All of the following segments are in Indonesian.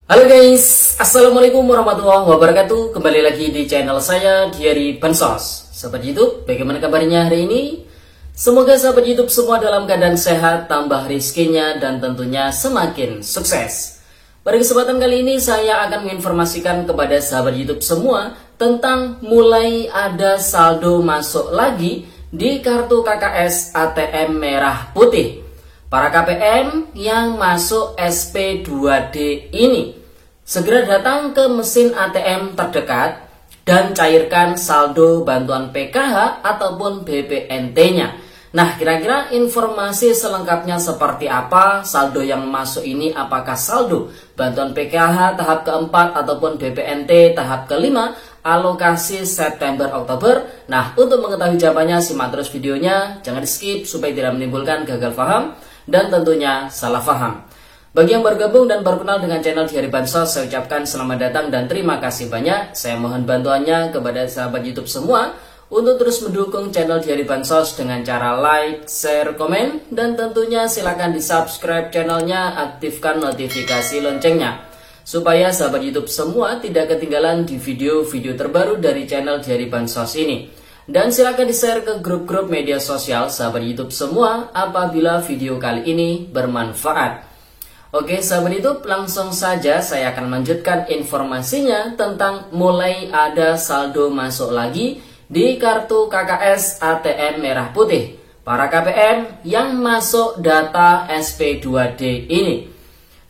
Halo guys, Assalamualaikum warahmatullahi wabarakatuh. Kembali lagi di channel saya, Diary Bansos. Sahabat YouTube, bagaimana kabarnya hari ini? Semoga sahabat YouTube semua dalam keadaan sehat, tambah rizkinya, dan tentunya semakin sukses. Pada kesempatan kali ini saya akan menginformasikan kepada sahabat YouTube semua tentang mulai ada saldo masuk lagi di kartu KKS ATM merah putih. Para KPM yang masuk SP2D ini segera datang ke mesin ATM terdekat dan cairkan saldo bantuan PKH ataupun BPNT-nya. Nah, kira-kira informasi selengkapnya seperti apa? Saldo yang masuk ini apakah saldo bantuan PKH tahap keempat ataupun BPNT tahap kelima alokasi September-Oktober? Nah, untuk mengetahui jawabannya simak terus videonya, jangan di skip supaya tidak menimbulkan gagal paham dan tentunya salah paham. Bagi yang bergabung dan berkenal dengan channel Diary Bansos, saya ucapkan selamat datang dan terima kasih banyak. Saya mohon bantuannya kepada sahabat YouTube semua untuk terus mendukung channel Diary Bansos dengan cara like, share, komen, dan tentunya silakan di subscribe channelnya, aktifkan notifikasi loncengnya supaya sahabat YouTube semua tidak ketinggalan di video-video terbaru dari channel Diary Bansos ini. Dan silakan di-share ke grup-grup media sosial sahabat YouTube semua apabila video kali ini bermanfaat. Oke sahabat YouTube, langsung saja saya akan melanjutkan informasinya tentang mulai ada saldo masuk lagi di kartu KKS ATM merah putih. Para KPM yang masuk data SP2D ini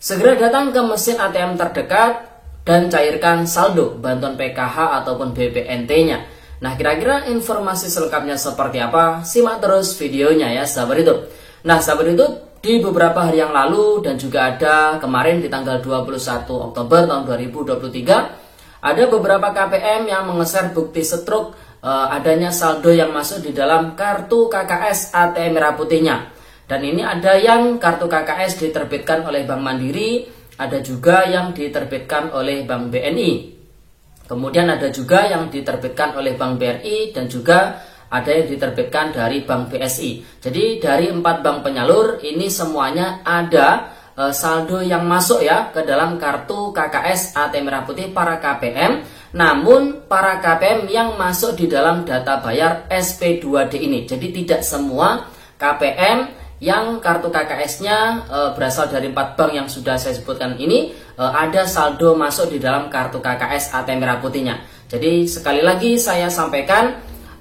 segera datang ke mesin ATM terdekat dan cairkan saldo bantuan PKH ataupun BPNT-nya. Nah, kira-kira informasi selengkapnya seperti apa? Simak terus videonya ya sahabat YouTube. Nah, sahabat YouTube, di beberapa hari yang lalu dan juga ada kemarin di tanggal 21 Oktober tahun 2023, ada beberapa KPM yang mengeser bukti setruk adanya saldo yang masuk di dalam kartu KKS ATM merah putihnya. Dan ini ada yang kartu KKS diterbitkan oleh Bank Mandiri, ada juga yang diterbitkan oleh Bank BNI. Kemudian ada juga yang diterbitkan oleh Bank BRI dan juga ada yang diterbitkan dari Bank BSI. Jadi dari 4 bank penyalur ini semuanya ada saldo yang masuk ya ke dalam kartu KKS ATM merah putih para KPM. Namun para KPM yang masuk di dalam data bayar SP2D ini. Jadi tidak semua KPM yang kartu KKS-nya berasal dari 4 bank yang sudah saya sebutkan ini ada saldo masuk di dalam kartu KKS ATM merah putihnya. Jadi sekali lagi saya sampaikan,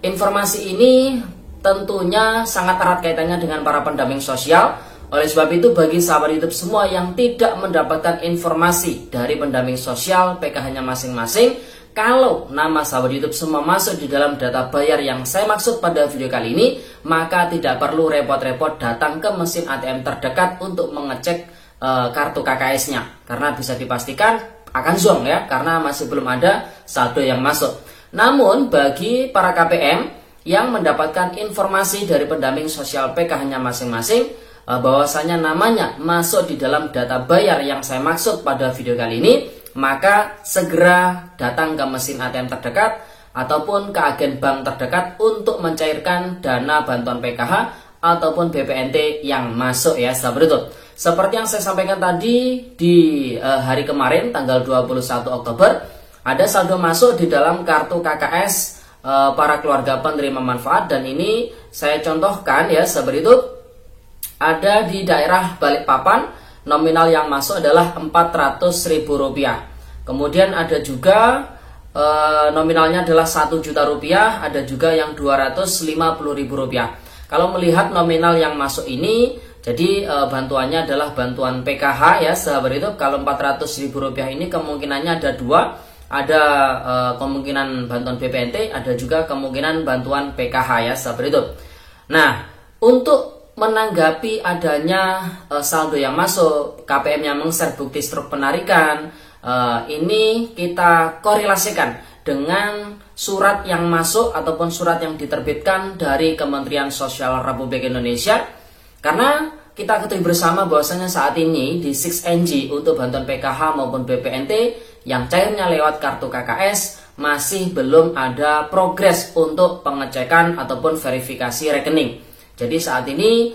informasi ini tentunya sangat erat kaitannya dengan para pendamping sosial. Oleh sebab itu bagi sahabat YouTube semua yang tidak mendapatkan informasi dari pendamping sosial PKH-nya masing-masing, kalau nama sahabat YouTube semua masuk di dalam data bayar yang saya maksud pada video kali ini, maka tidak perlu repot-repot datang ke mesin ATM terdekat untuk mengecek kartu KKS-nya. Karena bisa dipastikan akan zonk ya, karena masih belum ada saldo yang masuk. Namun bagi para KPM yang mendapatkan informasi dari pendamping sosial PKH-nya masing-masing, bahwasanya namanya masuk di dalam data bayar yang saya maksud pada video kali ini, maka segera datang ke mesin ATM terdekat ataupun ke agen bank terdekat untuk mencairkan dana bantuan PKH ataupun BPNT yang masuk ya sahabat YouTube. Seperti yang saya sampaikan tadi di hari kemarin tanggal 21 Oktober, ada saldo masuk di dalam kartu KKS para keluarga penerima manfaat, dan ini saya contohkan ya sahabat YouTube. Ada di daerah Balikpapan, nominal yang masuk adalah Rp400.000. Kemudian ada juga nominalnya adalah Rp1.000.000, ada juga yang Rp250.000. Kalau melihat nominal yang masuk ini, jadi bantuannya adalah bantuan PKH ya sahabat YouTube. Kalau Rp400.000 ini kemungkinannya ada dua, ada kemungkinan bantuan BPNT, ada juga kemungkinan bantuan PKH ya sahabat YouTube. Nah, untuk menanggapi adanya saldo yang masuk, KPM yang mengshare bukti struk penarikan, ini kita korelasikan dengan surat yang masuk ataupun surat yang diterbitkan dari Kementerian Sosial Republik Indonesia. Karena kita ketahui bersama bahwasanya saat ini di 6NG untuk bantuan PKH maupun BPNT yang cairnya lewat kartu KKS masih belum ada progres untuk pengecekan ataupun verifikasi rekening. Jadi saat ini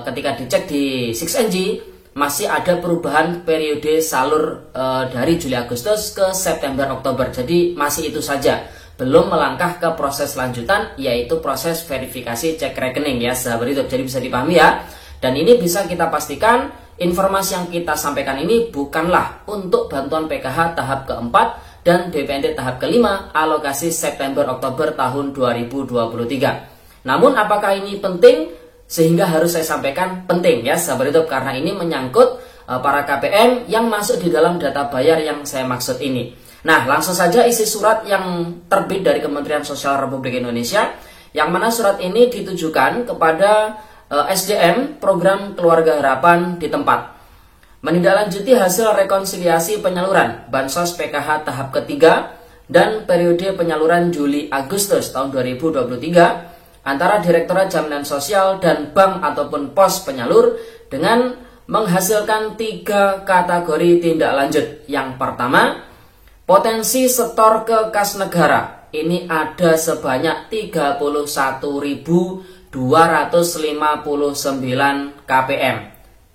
ketika dicek di 6NG masih ada perubahan periode salur dari Juli Agustus ke September Oktober. Jadi masih itu saja, belum melangkah ke proses lanjutan, yaitu proses verifikasi cek rekening ya sahabat YouTube. Jadi bisa dipahami ya. Dan ini bisa kita pastikan informasi yang kita sampaikan ini bukanlah untuk bantuan PKH tahap keempat dan BPNT tahap kelima alokasi September Oktober tahun 2023. Namun apakah ini penting? Sehingga harus saya sampaikan penting ya sahabat YouTube, karena ini menyangkut para KPM yang masuk di dalam data bayar yang saya maksud ini. Nah, langsung saja isi surat yang terbit dari Kementerian Sosial Republik Indonesia, yang mana surat ini ditujukan kepada SDM Program Keluarga Harapan di tempat. Menindaklanjuti hasil rekonsiliasi penyaluran Bansos PKH tahap ketiga dan periode penyaluran Juli-Agustus tahun 2023 antara Direktorat Jaminan Sosial dan bank ataupun pos penyalur dengan menghasilkan 3 kategori tindak lanjut. Yang pertama, potensi setor ke kas negara. Ini ada sebanyak 31.259 KPM.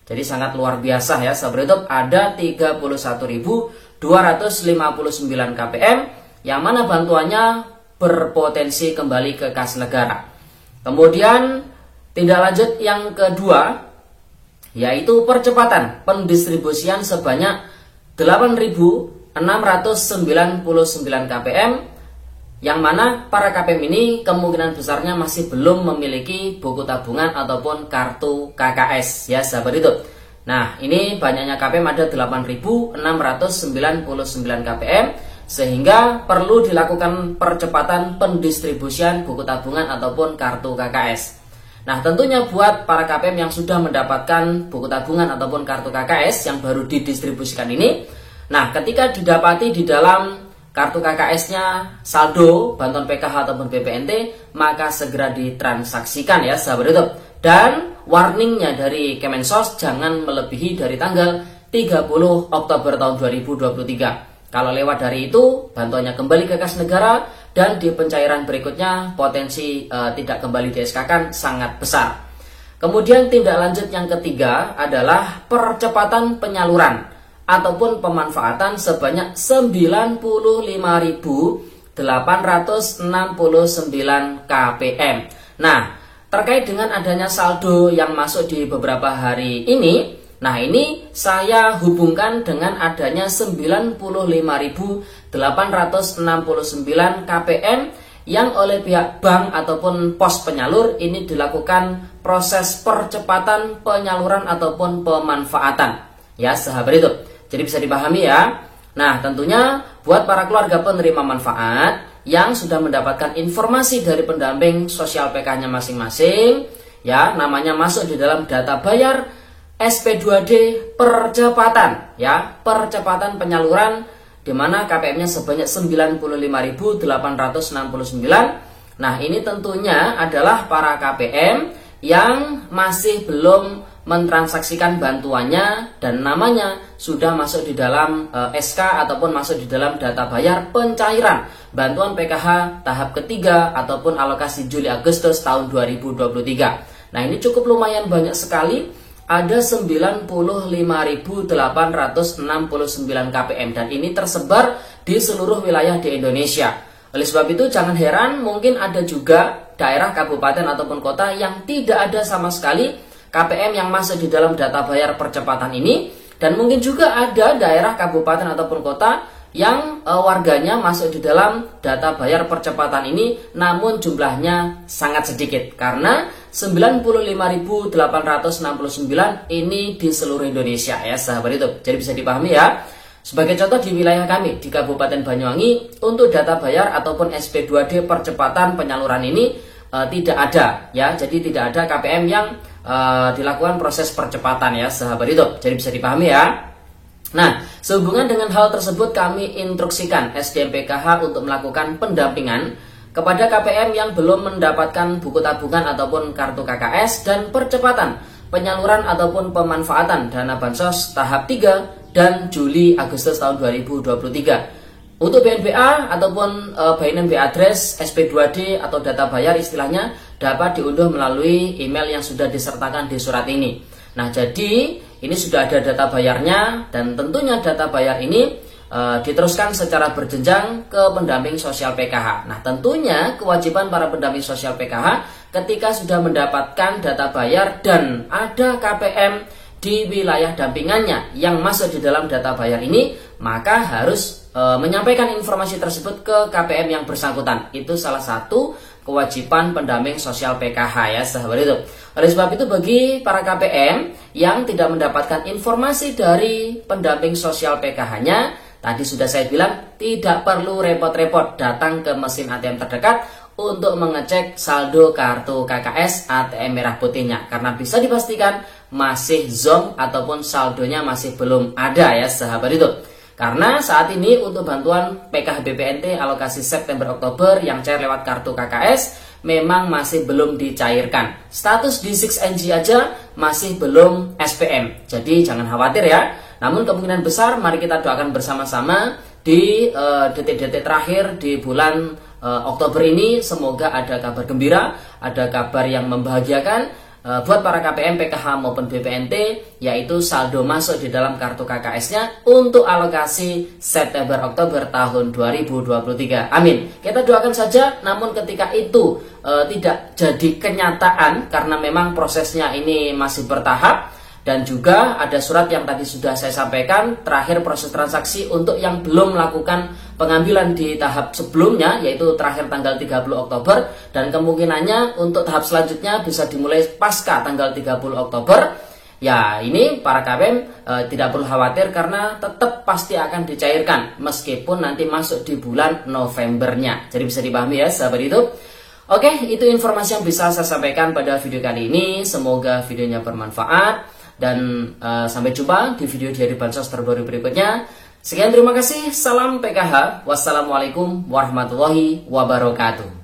Jadi sangat luar biasa ya sahabat YouTube, ada 31.259 KPM yang mana bantuannya berpotensi kembali ke kas negara. Kemudian tindak lanjut yang kedua yaitu percepatan pendistribusian sebanyak 8.699 KPM, yang mana para KPM ini kemungkinan besarnya masih belum memiliki buku tabungan ataupun kartu KKS ya sahabat YouTube. Nah, ini banyaknya KPM ada 8.699 KPM, sehingga perlu dilakukan percepatan pendistribusian buku tabungan ataupun kartu KKS. Nah, tentunya buat para KPM yang sudah mendapatkan buku tabungan ataupun kartu KKS yang baru didistribusikan ini, nah ketika didapati di dalam kartu KKS-nya saldo bantuan PKH ataupun BPNT, maka segera ditransaksikan ya sahabat YouTube. Dan warningnya dari Kemensos, jangan melebihi dari tanggal 30 Oktober tahun 2023. Kalau lewat dari itu, bantuannya kembali ke kas negara dan di pencairan berikutnya potensi tidak kembali di SK-kan sangat besar. Kemudian tindak lanjut yang ketiga adalah percepatan penyaluran ataupun pemanfaatan sebanyak 95.869 KPM. Nah, terkait dengan adanya saldo yang masuk di beberapa hari ini, nah ini saya hubungkan dengan adanya 95.869 KPM yang oleh pihak bank ataupun pos penyalur ini dilakukan proses percepatan penyaluran ataupun pemanfaatan ya sahabat itu. Jadi bisa dipahami ya. Nah, tentunya buat para keluarga penerima manfaat yang sudah mendapatkan informasi dari pendamping sosial PK-nya masing-masing ya, namanya masuk di dalam data bayar SP2D percepatan ya, percepatan penyaluran di mana KPM-nya sebanyak 95.869. Nah, ini tentunya adalah para KPM yang masih belum mentransaksikan bantuannya dan namanya sudah masuk di dalam SK ataupun masuk di dalam data bayar pencairan bantuan PKH tahap ketiga ataupun alokasi Juli Agustus tahun 2023. Nah, ini cukup lumayan banyak sekali. Ada 95.869 KPM dan ini tersebar di seluruh wilayah di Indonesia. Oleh sebab itu jangan heran mungkin ada juga daerah, kabupaten ataupun kota yang tidak ada sama sekali KPM yang masuk di dalam data bayar percepatan ini, dan mungkin juga ada daerah, kabupaten ataupun kota yang warganya masuk di dalam data bayar percepatan ini namun jumlahnya sangat sedikit karena 95.869 ini di seluruh Indonesia ya sahabat itu. Jadi bisa dipahami ya. Sebagai contoh di wilayah kami di Kabupaten Banyuwangi untuk data bayar ataupun SP2D percepatan penyaluran ini tidak ada ya. Jadi tidak ada KPM yang dilakukan proses percepatan ya sahabat itu. Jadi bisa dipahami ya. Nah, sehubungan dengan hal tersebut kami instruksikan SDM PKH untuk melakukan pendampingan kepada KPM yang belum mendapatkan buku tabungan ataupun kartu KKS dan percepatan penyaluran ataupun pemanfaatan dana bansos tahap 3 dan Juli Agustus tahun 2023. Untuk BNBA ataupun by name by address SP2D atau data bayar istilahnya dapat diunduh melalui email yang sudah disertakan di surat ini. Nah, jadi ini sudah ada data bayarnya, dan tentunya data bayar ini diteruskan secara berjenjang ke pendamping sosial PKH. Nah, tentunya kewajiban para pendamping sosial PKH ketika sudah mendapatkan data bayar dan ada KPM di wilayah dampingannya yang masuk di dalam data bayar ini, maka harus menyampaikan informasi tersebut ke KPM yang bersangkutan. Itu salah satu kewajiban pendamping sosial PKH ya, sahabat YouTube. Oleh sebab itu, bagi para KPM yang tidak mendapatkan informasi dari pendamping sosial PKH-nya, tadi sudah saya bilang, tidak perlu repot-repot datang ke mesin ATM terdekat untuk mengecek saldo kartu KKS ATM merah putihnya, karena bisa dipastikan masih zonk ataupun saldonya masih belum ada ya, sahabat itu. Karena saat ini untuk bantuan PKH BPNT alokasi September-Oktober yang cair lewat kartu KKS memang masih belum dicairkan. Status di 6NG aja masih belum SPM. Jadi jangan khawatir ya. Namun kemungkinan besar mari kita doakan bersama-sama di detik-detik terakhir di bulan Oktober ini, semoga ada kabar gembira, ada kabar yang membahagiakan buat para KPM, PKH maupun BPNT, yaitu saldo masuk di dalam kartu KKS-nya untuk alokasi September-Oktober tahun 2023. Amin. Kita doakan saja, namun ketika itu tidak jadi kenyataan karena memang prosesnya ini masih bertahap. Dan juga ada surat yang tadi sudah saya sampaikan, terakhir proses transaksi untuk yang belum melakukan pengambilan di tahap sebelumnya, yaitu terakhir tanggal 30 Oktober. Dan kemungkinannya untuk tahap selanjutnya bisa dimulai pasca tanggal 30 Oktober. Ya, ini para KPM tidak perlu khawatir karena tetap pasti akan dicairkan meskipun nanti masuk di bulan Novembernya. Jadi bisa dipahami ya, sahabat YouTube. Oke, itu informasi yang bisa saya sampaikan pada video kali ini. Semoga videonya bermanfaat. Dan sampai jumpa di video Diari Bansos terbaru berikutnya. Sekian, terima kasih. Salam PKH. Wassalamualaikum warahmatullahi wabarakatuh.